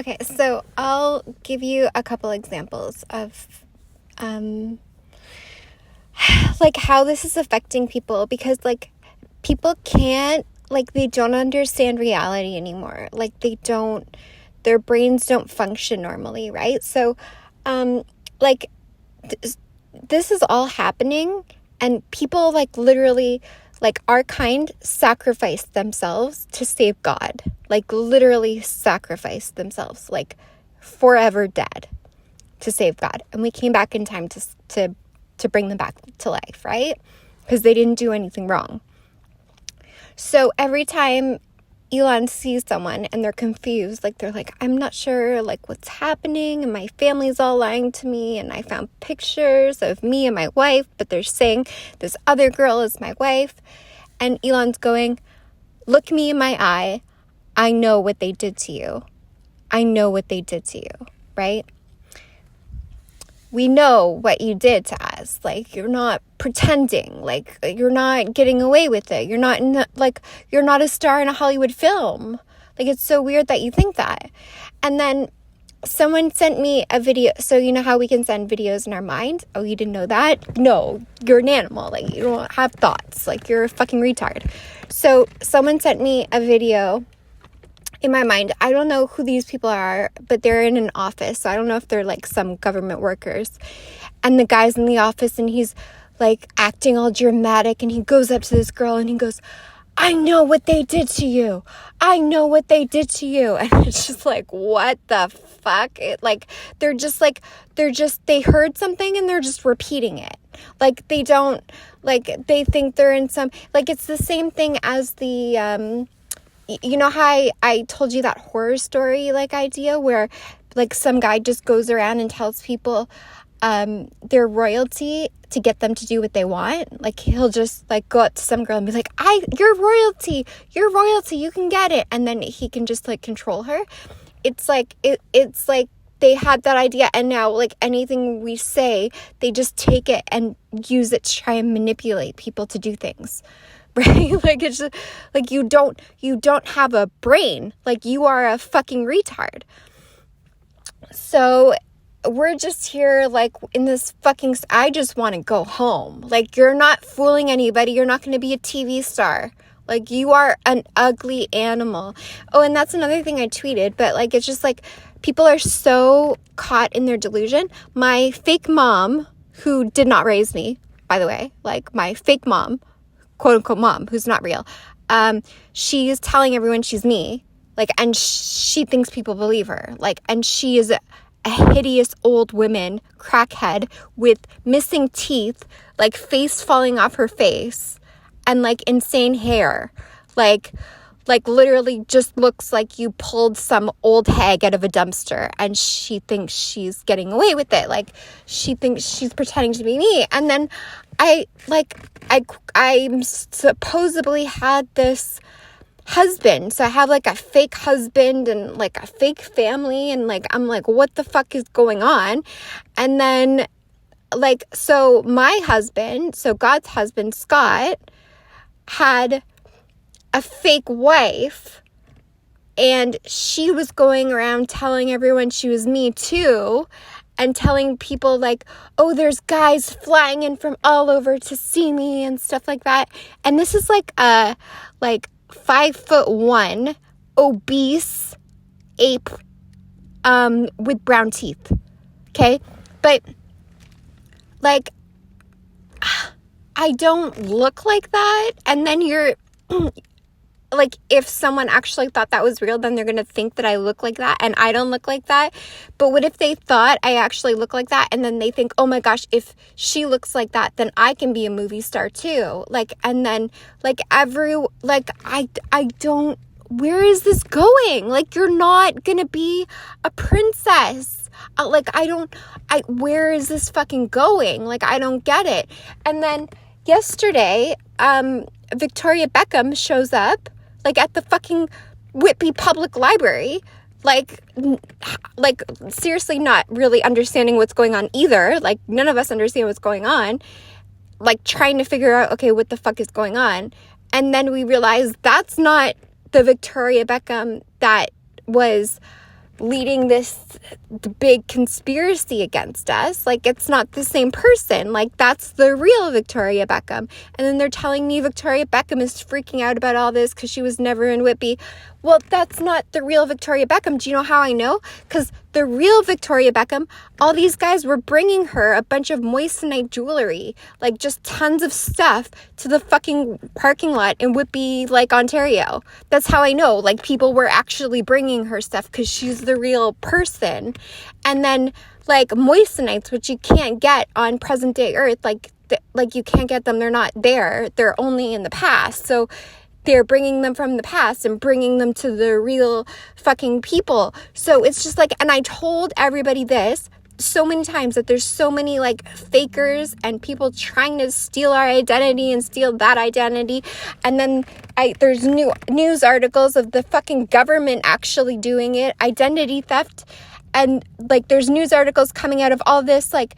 Okay, so I'll give you a couple examples of like how this is affecting people, because like people can't, like, they don't understand reality anymore. Like their brains don't function normally, right? So like this is all happening, and people like literally, like, our kind sacrificed themselves to save God. Like literally sacrificed themselves, like forever dead, to save God. And we came back in time to bring them back to life, right? Because they didn't do anything wrong. So every time Elon sees someone and they're confused, like they're like, I'm not sure like what's happening, and my family's all lying to me, and I found pictures of me and my wife, but they're saying this other girl is my wife. And Elon's going, look me in my eye. I know what they did to you. I know what they did to you, right? We know what you did to us. Like, you're not pretending. Like, you're not getting away with it. You're not you're not a star in a Hollywood film. Like, it's so weird that you think that. And then someone sent me a video. So you know how we can send videos in our mind? Oh, you didn't know that? No, you're an animal. Like, you don't have thoughts. Like, you're a fucking retard. So someone sent me a video in my mind. I don't know who these people are, but they're in an office. So I don't know if they're like some government workers. And the guy's in the office and he's like acting all dramatic, and he goes up to this girl and he goes, I know what they did to you. I know what they did to you. And it's just like, what the fuck? They heard something and they're just repeating it. Like, they don't, like, they think they're in some, like, it's the same thing as the, you know how I told you that horror story, like, idea where, like, some guy just goes around and tells people their royalty to get them to do what they want. Like, he'll just, like, go up to some girl and be like, you're royalty, you can get it. And then he can just, like, control her. It's like, it's like they had that idea, and now, like, anything we say, they just take it and use it to try and manipulate people to do things. Right? Like, it's just, like, you don't have a brain. Like, you are a fucking retard. So we're just here, like, in this fucking, I just want to go home. Like, you're not fooling anybody. You're not going to be a TV star. Like, you are an ugly animal. Oh, and that's another thing I tweeted, but, like, it's just, like, people are so caught in their delusion. My fake mom, who did not raise me, by the way, like, my fake mom, quote unquote mom, who's not real, she's telling everyone she's me, like, and she thinks people believe her, like, and she is a hideous old woman, crackhead, with missing teeth, like, face falling off her face, and, like, insane hair, like literally just looks like you pulled some old hag out of a dumpster, and she thinks she's getting away with it. Like, she thinks she's pretending to be me. And then I supposedly had this husband. So I have, like, a fake husband and, like, a fake family, and, like, I'm like, what the fuck is going on? And then, like, so my husband, so God's husband, Scott, had a fake wife, and she was going around telling everyone she was me too, and telling people, like, oh, there's guys flying in from all over to see me and stuff like that. And this is like a 5'1" obese ape with brown teeth. Okay? But, like, I don't look like that. And then you're like, if someone actually thought that was real, then they're going to think that I look like that, and I don't look like that. But what if they thought I actually look like that, and then they think, oh my gosh, if she looks like that, then I can be a movie star too. Like, and then, like, I don't, where is this going? Like, you're not going to be a princess. Where is this fucking going? Like, I don't get it. And then yesterday, Victoria Beckham shows up, like, at the fucking Whitby Public Library, like, seriously not really understanding what's going on either. Like, none of us understand what's going on, like, trying to figure out, okay, what the fuck is going on? And then we realize that's not the Victoria Beckham that was leading this big conspiracy against us. Like, it's not the same person. Like, that's the real Victoria Beckham. And then they're telling me Victoria Beckham is freaking out about all this because she was never in Whitby. Well, that's not the real Victoria Beckham. Do you know how I know? Because the real Victoria Beckham, all these guys were bringing her a bunch of moissanite jewelry, like just tons of stuff, to the fucking parking lot in Whitby, like, Ontario. That's how I know. Like, people were actually bringing her stuff because she's the real person. And then, like, moissanites, which you can't get on present day Earth, like you can't get them. They're not there. They're only in the past. So they're bringing them from the past and bringing them to the real fucking people. So it's just like, and I told everybody this so many times, that there's so many like fakers and people trying to steal our identity and steal that identity. And then there's new news articles of the fucking government actually doing it, identity theft. And like, there's news articles coming out of all this, like,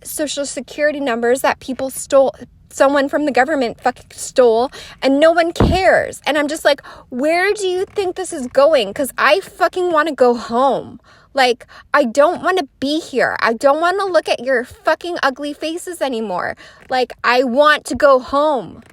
social security numbers that people stole, someone from the government fucking stole, and no one cares. And I'm just like, where do you think this is going? Because I fucking want to go home. Like, I don't want to be here. I don't want to look at your fucking ugly faces anymore. Like, I want to go home.